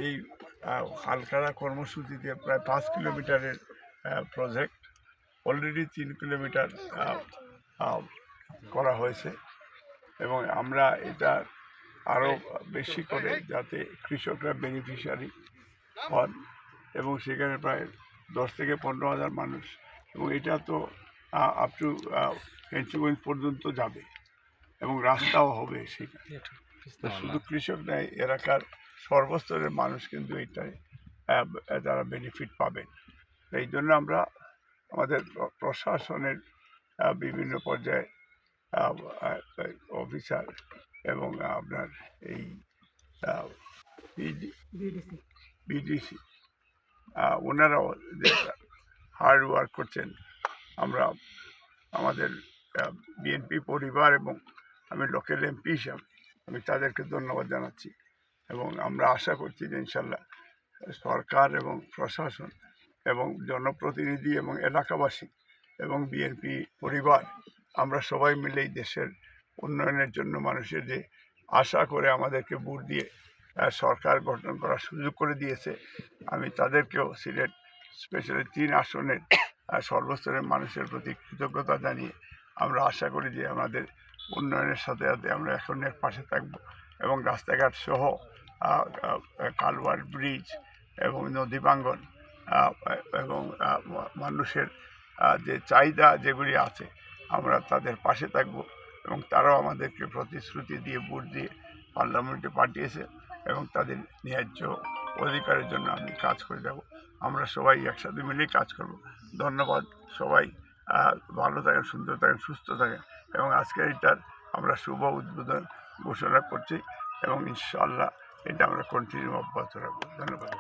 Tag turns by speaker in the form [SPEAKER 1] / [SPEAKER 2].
[SPEAKER 1] এই হালখাড়া কর্মসূচিতে প্রায় 5 কিলোমিটারের প্রজেক্ট অলরেডি 3 কিলোমিটার করা হয়েছে এবং আমরা এটা আরও বেশি করে যাতে কৃষকরা বেনিফিশিয়ারি হন এবং সেখানে প্রায় 10 থেকে 15,000 মানুষ এবং এটা তো আপ টু কেঞ্চুগঞ্জ পর্যন্ত যাবে এবং রাস্তাও হবে সেখানে। শুধু কৃষক নয়, এলাকার সর্বস্তরের মানুষ কিন্তু এইটাই তারা বেনিফিট পাবেন। এই জন্য আমরা আমাদের প্রশাসনের বিভিন্ন পর্যায়ে অফিসার এবং আপনার এই বিডিসি ওনারাও হার্ড ওয়ার্ক করছেন। আমরা আমাদের বিএনপি পরিবার এবং আমি লোকাল এমপি হিসাবে আমি তাদেরকে ধন্যবাদ জানাচ্ছি এবং আমরা আশা করছি যে ইনশাল্লাহ সরকার এবং প্রশাসন এবং জনপ্রতিনিধি এবং এলাকাবাসী এবং বিএনপি পরিবার আমরা সবাই মিলে এই দেশের উন্নয়নের জন্য মানুষের যে আশা করে আমাদেরকে ভোট দিয়ে সরকার গঠন করার সুযোগ করে দিয়েছে, আমি তাদেরকেও সিলেট স্পেশালি 3 আসনের সর্বস্তরের মানুষের প্রতি কৃতজ্ঞতা জানিয়ে আমরা আশা করি যে আমাদের উন্নয়নের সাথে সাথে আমরা এখনের পাশে থাকব এবং রাস্তাঘাট সহ কালভার্ট ব্রিজ এবং নদী ভাঙ্গন এবং মানুষের যে চাহিদা যেগুলি আছে আমরা তাদের পাশে থাকব এবং তারাও আমাদেরকে প্রতিশ্রুতি দিয়ে ভোট দিয়ে পার্লামেন্টে পাঠিয়েছে এবং তাদের ন্যায্য অধিকারের জন্য আমি কাজ করে যাব। আমরা সবাই একসাথে মিলেই কাজ করব। ধন্যবাদ। সবাই ভালো থাকেন, সুন্দর থাকেন, সুস্থ থাকেন এবং আজকের এটার আমরা শুভ উদ্বোধন ঘোষণা করছি এবং ইনশাআল্লাহ এটা আমরা কন্টিনিউ অব্যাহত রাখবো। ধন্যবাদ।